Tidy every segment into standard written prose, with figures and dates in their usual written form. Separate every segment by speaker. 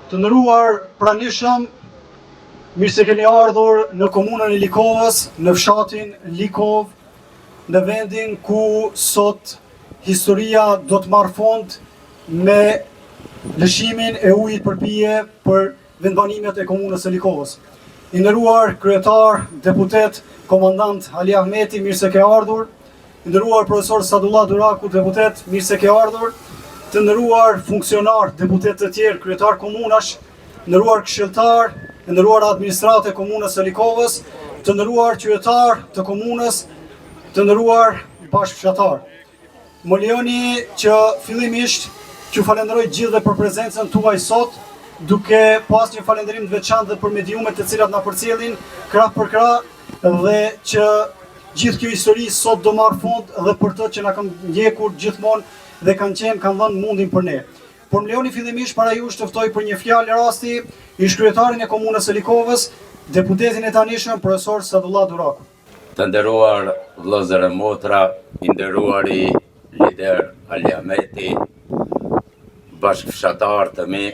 Speaker 1: Të nderuar pranishëm, mirë se keni ardhur në komunën e Likovës, në fshatin Likov, në vendin ku sot historia do të marrë fund me lëshimin e ujit për pije për vendbanimet e komunës së Likovës. I nderuar kryetar, deputet, komandant Ali Ahmeti, mirë se ke ardhur. I nderuar profesor Sadullah Duraku, deputet, mirë se ke ardhur. Të nderuar funksionar, deputet të tjerë, kryetar komunash, nderuar këshilltar, të nderuar administratë e komunës së Likovës, të nderuar qytetar të komunës, të nderuar bashkëfshatar. Më lejoni që fillimisht t'ju falenderoj gjithëve për prezencën tuaj sot, duke pas një falënderim të veçantë dhe për mediumet të cilat na përcjellin krah për krah, dhe që gjithë kjo histori sot do marrë fund dhe për të që na kanë ndjekur gjithmonë dhe kanë dhënë mundin për ne. Por më lejoni fillimisht para jush të ftoj për një fjalë rasti ish kryetarin e komunës së Likovës, deputetin e tanishëm profesor Sadullah Duraku.
Speaker 2: Të nderuar vëllezër e motra, i nderuari lider Ali Ahmeti, bashkëfshatar të mi,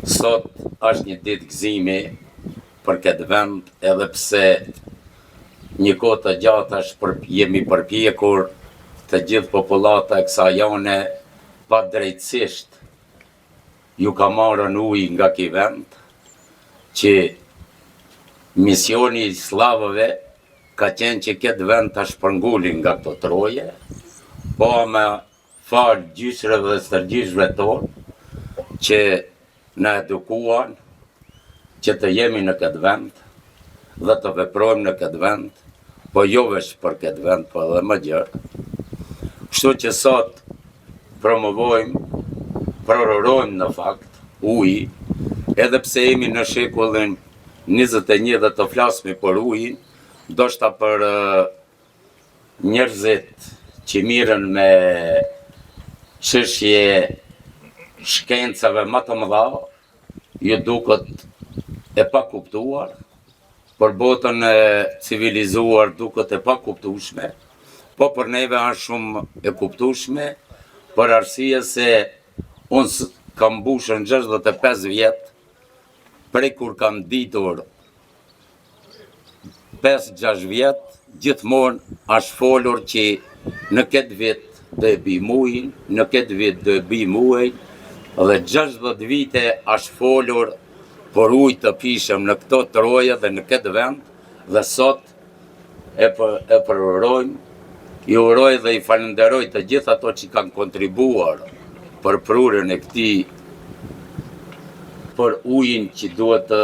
Speaker 2: sot është një ditë gëzimi për këtë vend, edhe pse një kohë të gjatë jemi përpjekur të gjithë populata e kësaj jone pa drejtësisht ju ka marrën ujë nga ky vend, që misioni i slavëve ka qenë që këtë vend të shpërngulin nga këto troje, po me farë gjyshërëve dhe stërgjyshëve tonë që na edukuan që të jemi në këtë vend dhe të veprojmë në këtë vend, po jo veç për këtë vend, po edhe më gjërë. Kështu që sot promovojmë, prororojmë në fakt ujë, edhe pse jemi në shekullin 21 dhe të flasmi për ujin, ndoshta për njerëzit që mirën me çështje shkencave më të mëdha, ju duket e pa kuptuar, për botën e civilizuar duket e pa kuptueshme, po për neve është shumë e kuptueshme, për arsye se unë kam mbushur 65 vjet, prej kur kam ditur 5-6 vjet, gjithmonë është folur që në këtë vit do e bim ujin, në këtë vit do e bim ujin, dhe 60 vite është folur për ujë të pishëm në këto troje dhe në këtë vend, dhe sot e përorojmë. Ju uroj dhe i falenderoj të gjithë ato që kanë kontribuar për prurën e këtij, për ujin që duhet të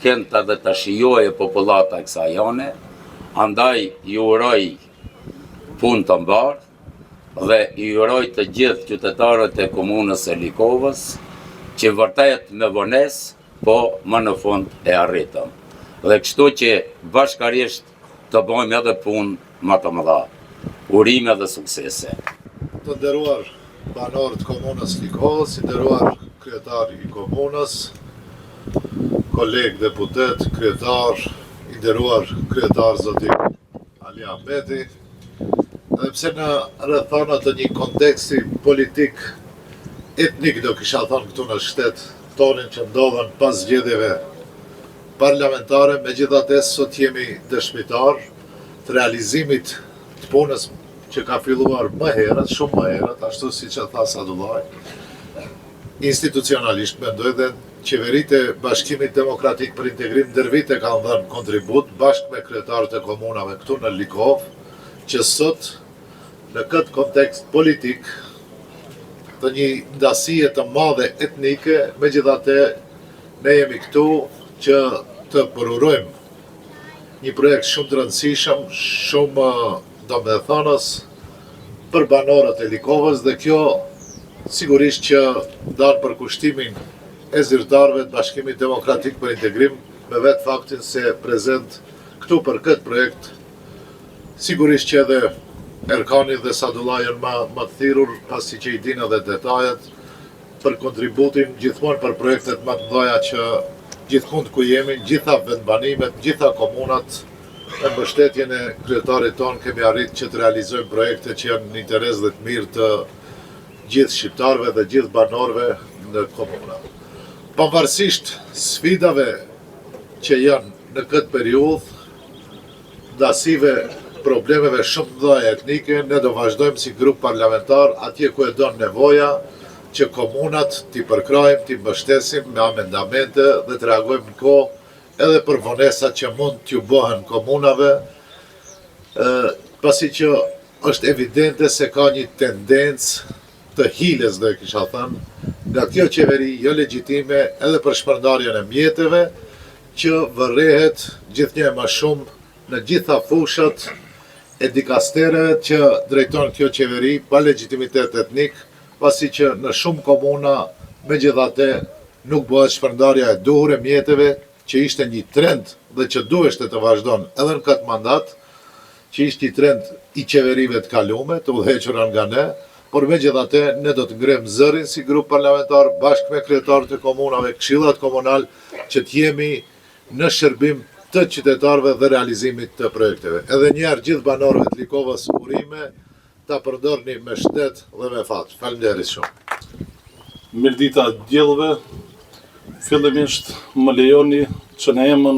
Speaker 2: kenta dhe të shijoje populata e kësaj jone. Andaj ju uroj punë të mbarë dhe ju uroj të gjithë qytetarët e komunës së Likovës që vërtet me vonesë, po më në fund e arritëm. Dhe kështu që bashkarisht të bëjmë edhe punë më të mëdha. Urime dhe suksese.
Speaker 3: Të nderuar banorët komunës Likovës, i nderuar kryetari i komunës, kolegë deputet, kryetar, i nderuar kryetar zoti Ali Ahmeti, edhe pse në rrethana të një konteksti politik etnik do kisha thënë këtu në shtet tonin që ndodhen pas zgjedhjeve parlamentare, megjithatë sot jemi dëshmitar të realizimit të punës që ka filluar më herët, shumë më herët, ashtu si që tha Sadullah, institucionalisht mendoj dhe qeveritë e Bashkimit Demokratik për Integrim ndër vite kanë dhënë kontribut bashkë me kryetarët e komunave këtu në Likov, që sot në këtë kontekst politik të një ndasie të madhe etnike, megjithatë ne jemi këtu që të përurojmë një projekt shumë të rëndësishëm, shumë domethënës për banorët e Likovës, dhe kjo sigurisht që dalë për kushtimin e zyrtarëve të Bashkimit Demokratik për Integrim, me vetë faktin se prezent këtu për këtë projekt, sigurisht që edhe Erkani dhe Sadullah janë më të thirrur, pasi që i dinë edhe detajet, për kontributin gjithmonë për projektet më të mëdha që gjithkund ku jemi, gjitha vendbanimet, gjitha komunat, me mbështetjen e kryetarit tonë kemi arritë që të realizojmë projekte që janë në interes dhe të mirë të gjithë shqiptarëve dhe gjithë banorëve në komuna. Pavarësisht sfidave që janë në këtë periudhë, dasive, problemeve shumë të mëdha etnike, ne do vazhdojmë si grup parlamentar atje ku e don nevoja që komunat t'i përkrajmë, t'i mbështesim me amendamente dhe të reagojmë në kohë edhe për vonesat që mund t'ju bëhen komunave, pasi që është evidente se ka një tendencë të hiles, dhe kisha thënë, nga kjo qeveri jo legjitime edhe për shpërndarjen e mjeteve, që vërrehet gjithnjë më shumë në gjitha fushat e dikastereve që drejton kjo qeveri pa legjitimitet etnik, pasi që në shumë komuna megjithatë nuk bëhet shpërndarja e duhur e mjeteve, që ishte një trend dhe që duheshte të vazhdon edhe në këtë mandat, që ishte një trend i qeverive të kalume, të udhëhequra nga ne, por megjithatë ne do të ngrem zërin si grup parlamentar bashkë me kryetarët e komunave, këshillat komunal, që të jemi në shërbim të qytetarëve dhe realizimit të projekteve. Edhe njerë gjithë banorëve të Likovës urime ta përdorni me shtet dhe me fat. Faleminderit shumë.
Speaker 4: Mirëdita diellëve, fillimisht më lejoni që në emën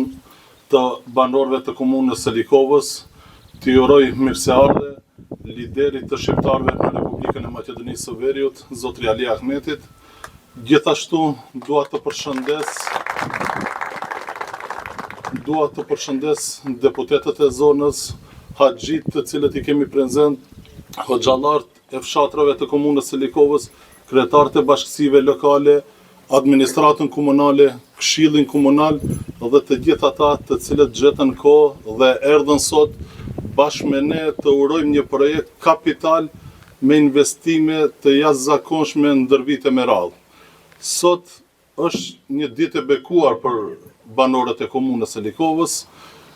Speaker 4: të banorëve të komunës së Likovës të uroj mirëseardhje liderit të shqiptarëve në Republikën e Maqedonisë së Veriut, zotri Ali Ahmetit. Gjithashtu dua të përshëndes deputetët e zonës, haxhit të cilët i kemi prezent, hoxhallarët e fshatrave të komunës së Likovës, kryetarët e bashkësive lokale, administratën komunale, këshillin komunal dhe të gjithë ata të cilët gjetën kohë dhe erdhën sot bashkë me ne të urojmë një projekt kapital me investime të jashtëzakonshme ndër vite me radhë. Sot është një ditë e bekuar për banorët e komunës së Likovës,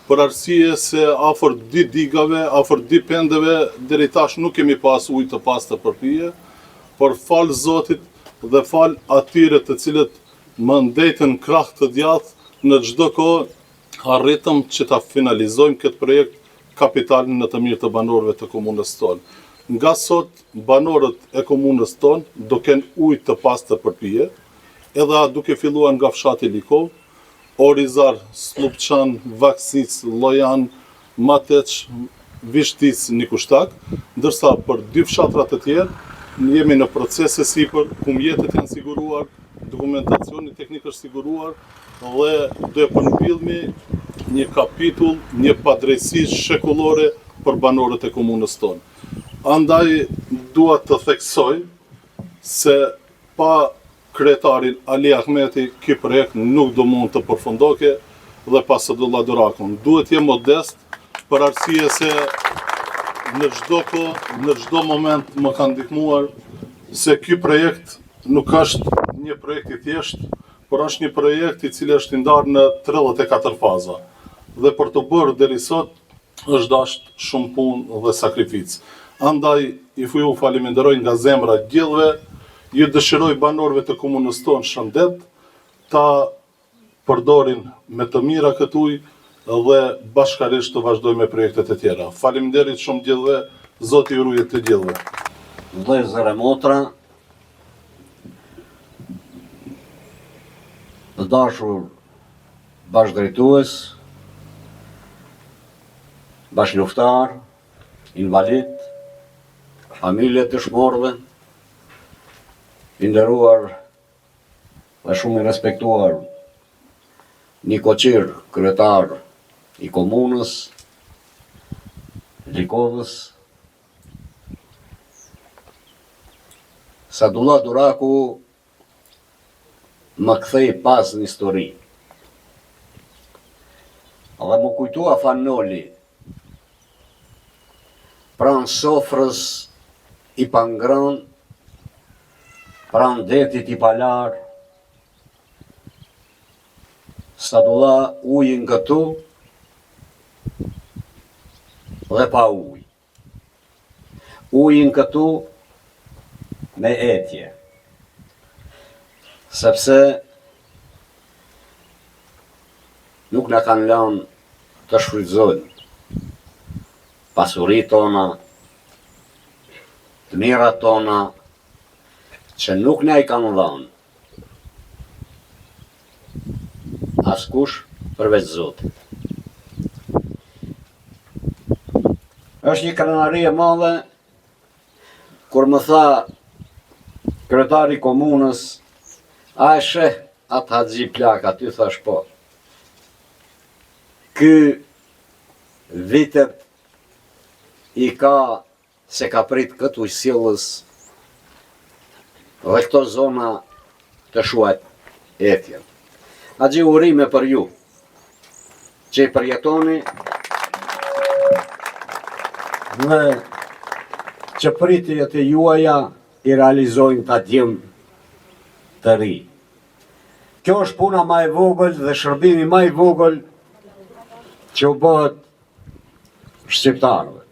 Speaker 4: për arsye se afër 2 digave, afër 2 pendeve, deri tash nuk kemi pas ujë të pastë për pije, por fal Zotit dhe fal atyre të cilët më ndetën krah të djathtë, në çdo kohë arritëm që ta finalizojmë këtë projekt kapital në të mirë të banorëve të komunës tonë. Nga sot, banorët e komunës tonë do kenë ujë të pastë për pije, edhe duke filluar nga fshati Likovë, Orizar, Slupçan, Vaksic, Llojan, Mateç, Vishtic, Nikushtak, ndërsa për 2 fshatrat të tjerë jemi në procese sipër, ku mjetet janë siguruar, dokumentacioni teknik është siguruar dhe do e përmbillmi një kapitull, një padrejësi shekullore për banorët e komunës tonë. Andaj dua të theksoj se pa kryetarin Ali Ahmeti, ky projekt nuk do mund të përfundoke dhe pa Sadullah Durakun. Duhet jem modest për arsye se në çdo kohë, në çdo moment më kanë ndihmuar se ky projekt nuk është një projekt i thjeshtë, por është një projekt i cili është i ndarë në 34 faza. Dhe për të bërë deri sot është dashur shumë punë dhe sakrificë. Andaj i ju faleminderoj nga zemra gjithëve. Ju dëshiroj banorëve të komunës tonë shëndet, ta përdorin me të mira këtë ujë dhe bashkarisht të vazhdojmë me projektet e tjera. Faleminderit shumë gjithëve, Zoti ju ruaj të gjithëve.
Speaker 5: Vëllezër e motra, të dashur bashkëdrejtues, bashkëluftar, invalid, familje të shmorëve, i nderuar dhe shumë i respektuar Niko Qir, kryetar i komunës Likovës, Sadullah Duraku më kthej pas në histori. Dhe më kujtua Fanoli, pranë sofrës i pangrën, pranë detit i palar, Sadullah ujin këtu dhe pa ujë. Ujin këtu me etje. Sepse nuk na kanë lënë të shfrytëzojmë pasuritë tona, të mirat tona, që nuk na i kanë dhënë, askush përveç Zotit. Është një krenari e madhe kur më tha kryetari komunës, a e sheh atë Haxhi plak aty, thash po. Ky vitet i ka se ka prit këtë ujësillës dhe këto zona të shuajt etjen. Haxhi, urime për ju që i përjetoni dhe që pritjet e juaja i realizojnë ta djem të ri. Kjo është puna ma e vogël dhe shërbimi ma i vogël që u bëhet shqiptarëve.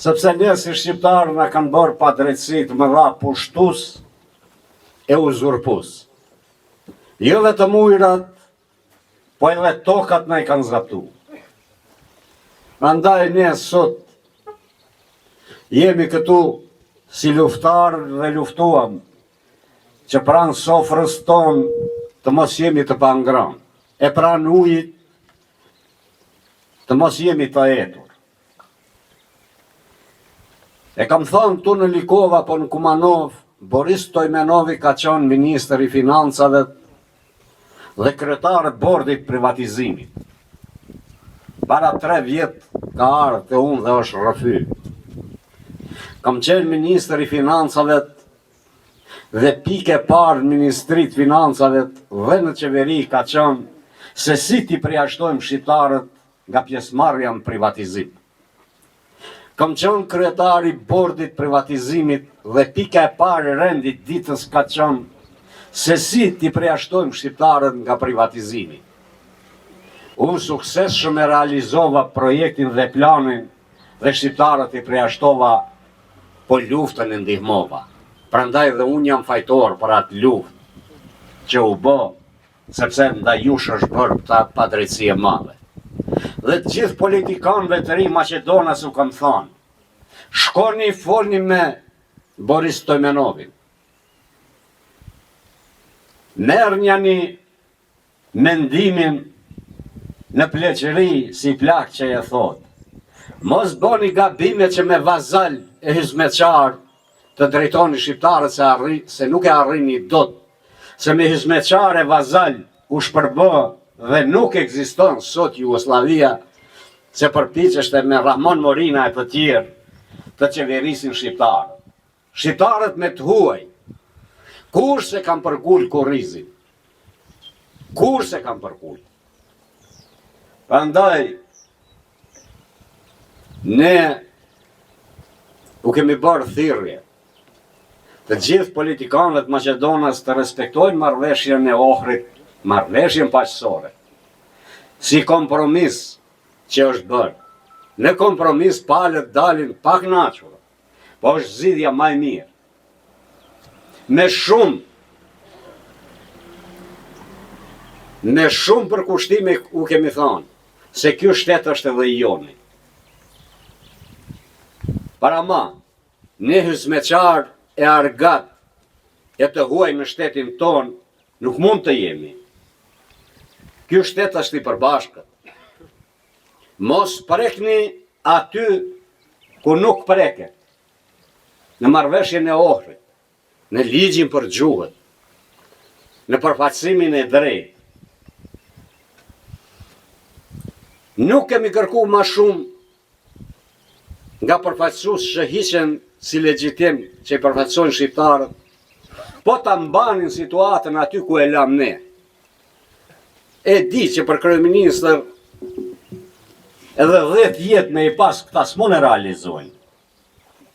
Speaker 5: Sepse ne si shqiptarë na kanë bërë pa drejtësi të mëdha pushtus e uzurpus. Jo vetëm ujrat, po edhe tokat na i kanë zaptu. Andaj ne sot jemi këtu si luftar dhe luftuam që pranë sofrës tonë të mos jemi të pangran, e pranë ujit të mos jemi të etur. E kam thënë tu në Likova, po në Kumanov, Boris Stojmenovi ka qenë ministër i financave dhe kryetar i bordit privatizimit. Para 3 vjet ka ardhur te unë dhe është rrëfy. Kam qenë ministër i financave dhe pike parë në Ministrit Financave dhe në qeveri ka qenë se si ti përjashtojmë shqiptarët nga pjesëmarrja në privatizim. Kam qenë kryetari i bordit privatizimit dhe pika e parë e rendit ditës ka qenë se si ti përjashtojmë shqiptarët nga privatizimi. Unë suksesshëm e realizova projektin dhe planin dhe shqiptarët i përjashtova, po luftën e ndihmova. Prandaj dhe unë jam fajtor për atë luftë që u bë, sepse ndaj jush është bërë ta padrejtësi e madhe. Dhe të gjithë politikanëve të ri Maqedonas u kam thënë, shkoni folni me Boris Stojmenovin. Merrni mendimin në pleqëri si plak që e thot. Mos boni gabime që me vazal e hizmeqar të drejtoni shqiptarët se nuk e arrini dot, se me hizmeqar e vazal u shpërbë dhe nuk ekziston sot Jugoslavia, se përpiqeshte me Rahman Morina e të tjerë të qeverisin shqiptarët. Shqiptarët me të huaj, kur se kam përkull kurrizin, kur se kam përkull. Prandaj, ne u kemi bërë thirrje të gjithë politikanëve të Maqedonas të respektojnë marrëveshjen e Ohrit, marrëveshjen paqësore, si kompromis që është bërë. Në kompromis palët dalin pak nachura, po është zgjidhja më e mirë. Me shumë përkushtime u kemi thënë se ky shtet është edhe i joni. Para ma, ne hizmeqar e argat e të huaj në shtetin ton, nuk mund të jemi. Ky shtet është i përbashkët. Mos prekni aty ku nuk preket. Në marrëveshjen e Ohrit, në ligjin për gjuhët, në përfaqësimin e drejtë. Nuk kemi kërku ma shumë nga përfaqësues që hiqen si legjitim që i përfaqësojnë shqiptarët, po ta mbanin situatën aty ku e lam ne. E di që për kryeministër edhe 10 jetë me i pas këta s'mon e realizojnë.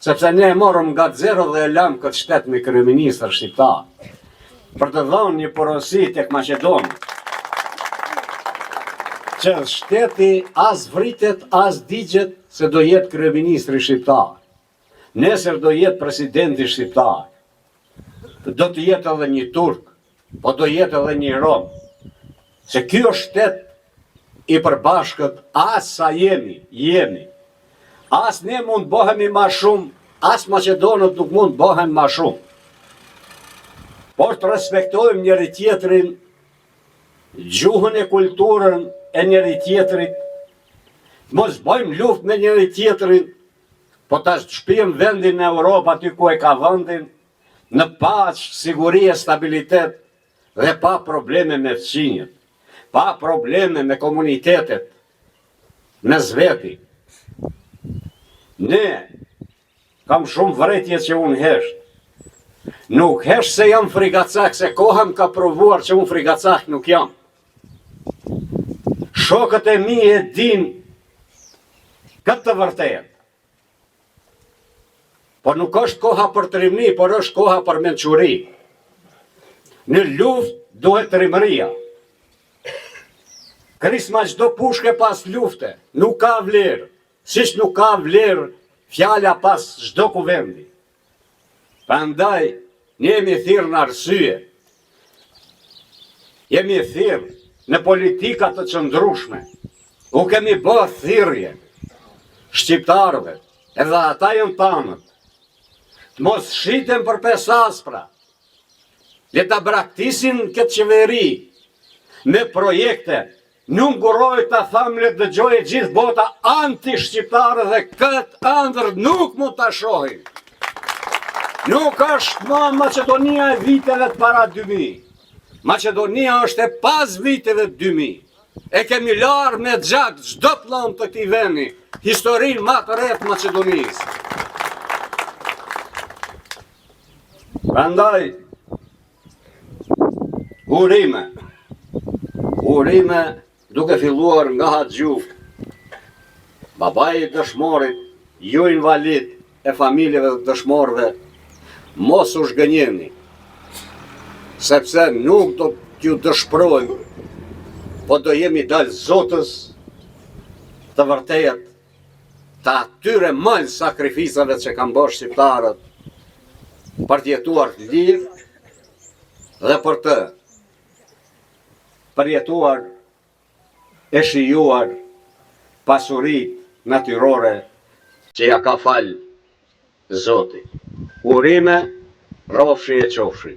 Speaker 5: Sepse ne e morëm nga zero dhe e lam këtë shtet me kryeministër shqiptar, për të dhënë një porosi tek Maqedonia, që shteti as vritet, as digjet se do jetë kryeministri shqiptar. Nesër do jetë presidenti shqiptar. Do të jetë edhe një turk, po do jetë edhe një rom. Se ky është shtet i përbashkët, as sa jemi. As ne mund bëhemi ma shumë, as Maqedonët nuk mund bëhen ma shumë. Por të respektojmë njëri tjetrin gjuhën e kulturën e njëri tjetrit, mos bëjmë luftë me njëri tjetrin, po ta shpijmë vendin në Europë aty ku e ka vendin, në paqë, siguri e stabilitet dhe pa probleme me fëqinjët, pa probleme me komunitetet, me zveti. Ne, kam shumë vretje që unë hesht. Nuk hesht se jam frigacak, se koha më ka provuar që unë frigacak nuk jam. Shokët e mi e din këtë të vërtet. Por nuk është koha për trimni, por është koha për mençuri. Në luft duhet trimëria. Krisma çdo pushke pas lufte, nuk ka vlerë, siç nuk ka vlerë fjala pas çdo kuvendi. Prandaj, ne jemi thirrë në arsye. Jemi thirrë në politika të qëndrueshme. U kemi bërë thirrje shqiptarëve, edhe ata janë tanët. Të mos shiten për pesaspra. Le ta braktisin këtë qeveri me projekte. Nuk nguroj të thamë le të dëgjojë gjithë bota anti-shqiptare dhe këtë ëndër nuk mund të shohin. Nuk është më Maqedonia e viteve të para 2000. Maqedonia është e pas viteve 2000. E kemi larë me gjak çdo plan të këtij vendi, historinë më të re të Maqedonisë. Prandaj, urime duke filluar nga Haxhu, babai i dëshmorit, ju invalid e familjeve të dëshmorëve, mos u shgënjeni, sepse nuk do t'ju dëshprojmë, po do jemi dalë zotës të vërtet të atyre mal sakrifisave që kanë bërë shqiptarët për të jetuar lirë dhe për të përjetuar e shijuar pasurit natyrore që ja ka falë Zoti. Urime, rrofshi e qofshi.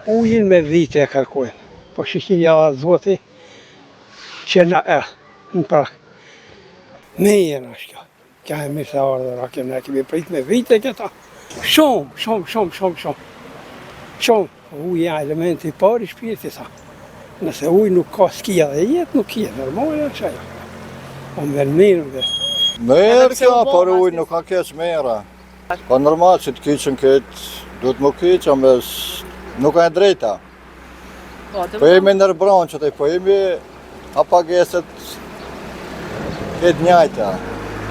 Speaker 6: Ujin me vite e kërkojnë, po shqia Zoti që na e, në pra, me jenë është kjo. Kja e mirë se ardhëra, ne kemi prit me vite këta. Shumë. Uji e elementi i parë i shpirtit, sa. Nëse uji nuk ka s'kia dhe jetë, nuk jetë, normale është ajo. Po më mirë dhe.
Speaker 7: Merë kjo, por uji nuk ka keq mera. Po normal që të kyqën këtë, duhet më kyqën, nuk e drejta. Po jemi nërbranë që të po jemi apageset këtë njajta.